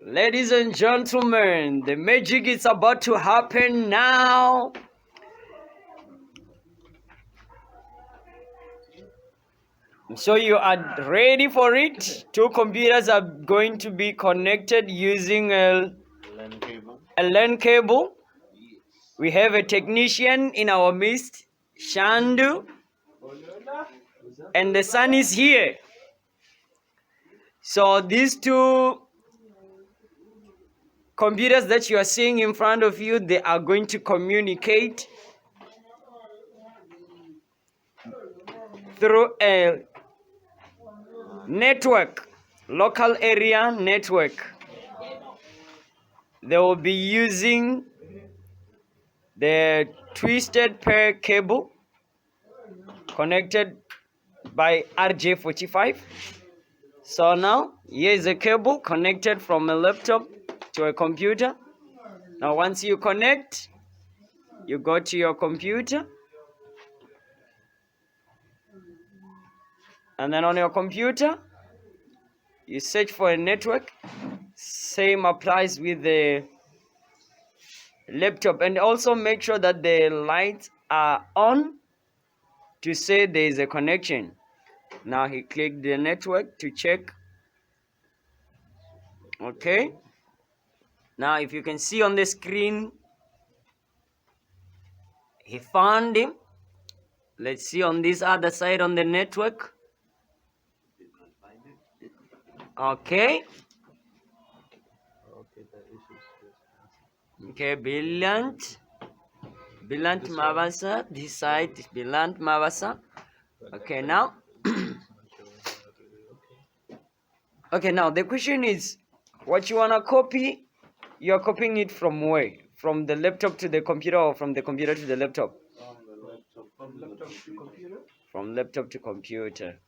Ladies and gentlemen, the magic is about to happen now. So you are ready for it? Two computers are going to be connected using a LAN cable. We have a technician in our midst, Shandu, and the sun is here. So these two computers that you are seeing in front of you, they are going to communicate through a network, local area network. They will be using the twisted pair cable connected by RJ45. So now here is a cable connected from a laptop to a computer. Now once you connect, you go to your computer, and then on your computer you search for a network. Same applies with the laptop, and also make sure that the lights are on to say there is a connection. Now he clicked the network to check. Okay, now if you can see on the screen, he found him. Let's see on this other side on the network. Okay, brilliant Mavasa, this side is brilliant Mavasa. Okay, now okay, now the question is, what you wanna copy? You're copying it from where? From the laptop to the computer, or from the computer to the laptop? From laptop to computer.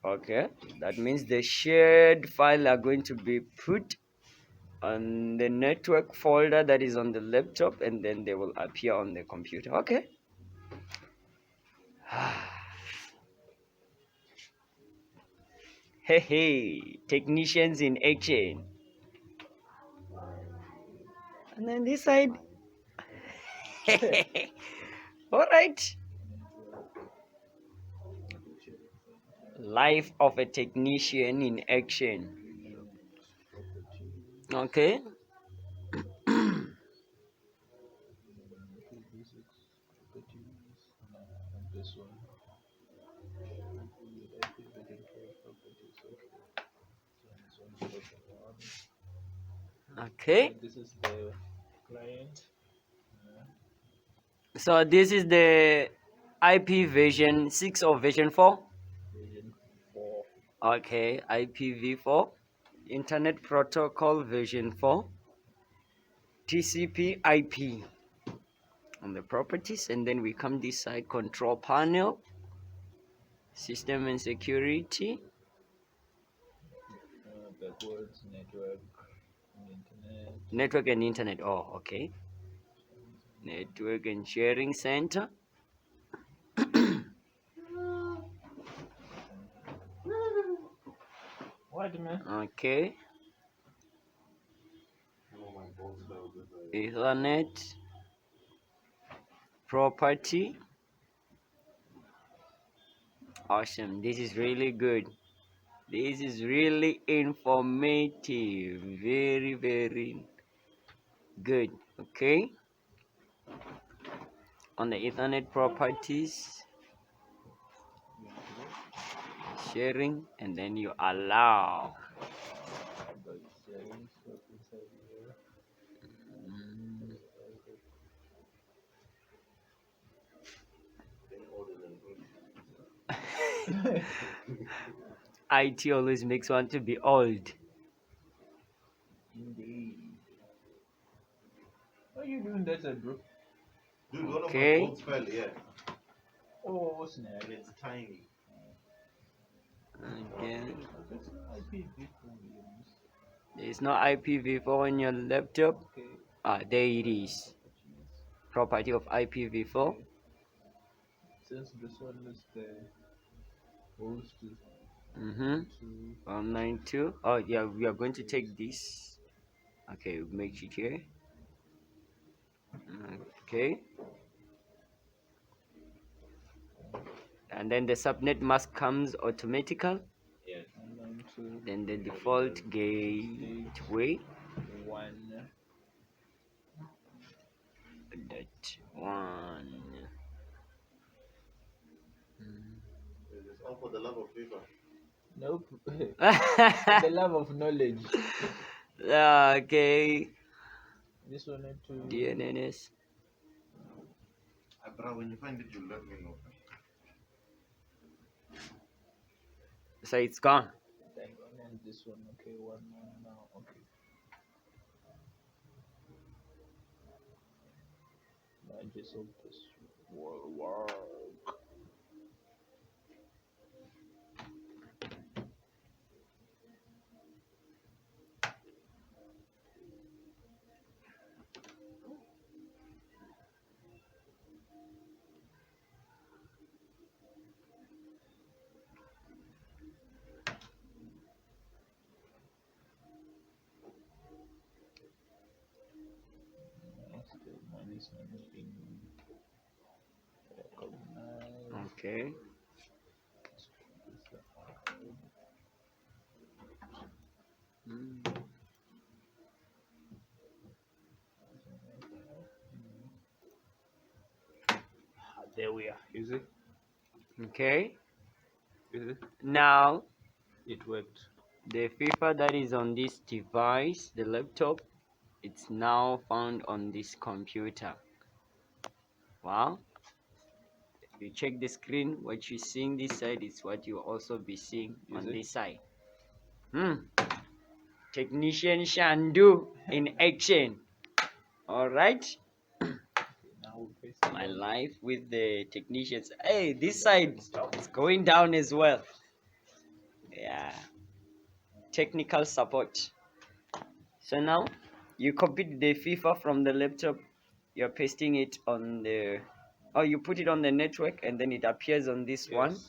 Okay, that means the shared file are going to be put on the network folder that is on the laptop, and then they will appear on the computer. Okay. Hey, technicians in action. And then this side. All right. Life of a technician in action. Okay. Okay. This is the client. So this is the IP version 6 or version 4? Version 4. Okay, IPv4, Internet Protocol version 4, TCP IP on the properties, and then we come this side, control panel, system and security. Backwards, network and internet. Network and internet, oh, okay. Network and sharing center. What, man? Okay. Ethernet property. Awesome, this is really good. This is really informative. Very, very good. Okay. On the Ethernet properties, sharing, and then you allow. IT always makes one to be old. Indeed. What are you doing that side, bro? Dude, one Okay. of my bolts fell, yeah. Oh, snap. And it's tiny. Again, That's not IPv4. there is no IPv4 on your laptop. Okay. Ah, there it is. Property of IPv4. Since this one is the host to 192. Oh yeah, we are going to take this. Okay, we make it here. Okay. And then the subnet mask comes automatical. Yes. Online to Then the default gateway. 1. That one. Is this all for the love of FIFA? Nope. The love of knowledge. Okay. This one to DNS. Bro, when you find it, you let me know. So it's gone. thank God, and this one. Okay, one more now. Okay. I just hope this will work. Still, mine is not being recognized. Okay. There we are. You see? Okay. You see? Now It worked. the FIFA that is on this device, the laptop, it's now found on this computer. Wow. If you check the screen, what you're seeing this side is what you'll also be seeing on this side. Technician Shandu in action. Alright. Now we paste My it. life with the technicians. Hey, this side is going down as well. Yeah. Technical support. So now you copied the FIFA from the laptop, you're pasting it on the, oh, you put it on the network and then it appears on this one. Yes.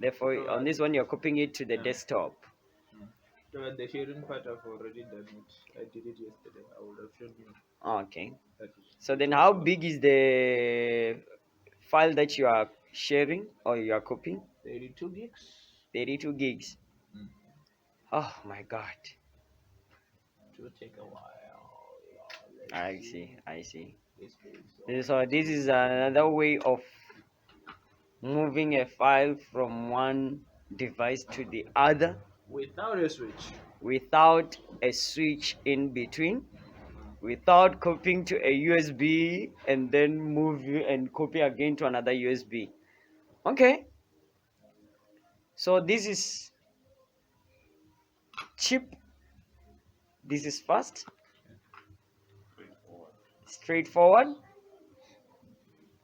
Therefore, So on this one, you're copying it to the Yeah. desktop. So the sharing part I've already done it. I did it yesterday. I would have shown you. Okay. That So then how big is the file that you are sharing or you are copying? 32 gigs. 32 gigs. Mm. Oh my God. It will take a while. I see. I see. This page. So this is another way of moving a file from one device to the other Without a switch. without a switch in between, without copying to a USB and then move and copy again to another USB. Okay. So this is cheap. This is fast. Straightforward.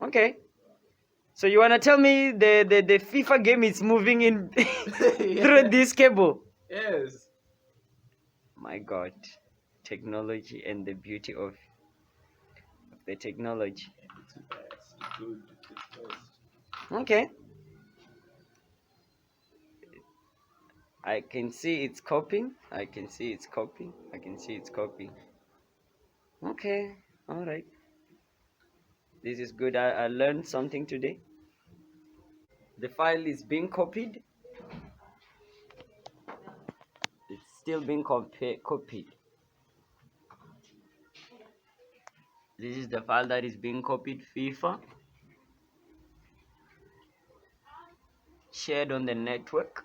Okay. So you wanna tell me the FIFA game is moving in through this cable? Yes. My God, technology and the beauty of the technology. It's best. Good. It's best. Okay. I can see it's copying. I can see it's copying. I can see it's copying. Okay. All right. This is good. I learned something today. The file is being copied. It's still being copied. This is the file that is being copied. FIFA. Shared on the network.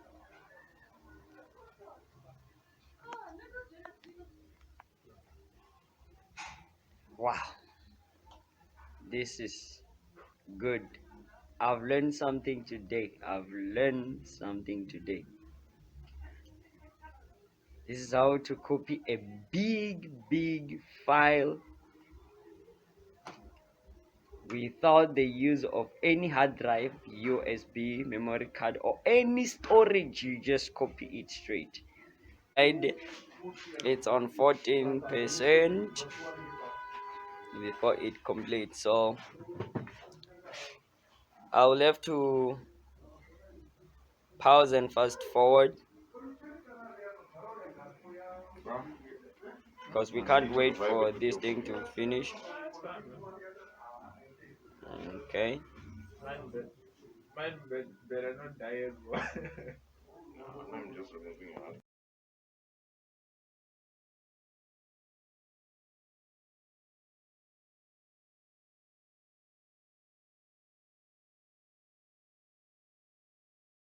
Wow. This is good. I've learned something today. I've learned something today. This is how to copy a big file without the use of any hard drive, USB, memory card, or any storage. You just copy it straight. And it's on 14% before it completes. So I'll have to pause and fast forward. because we can't wait for this thing to finish. Okay. Mine better not die as well.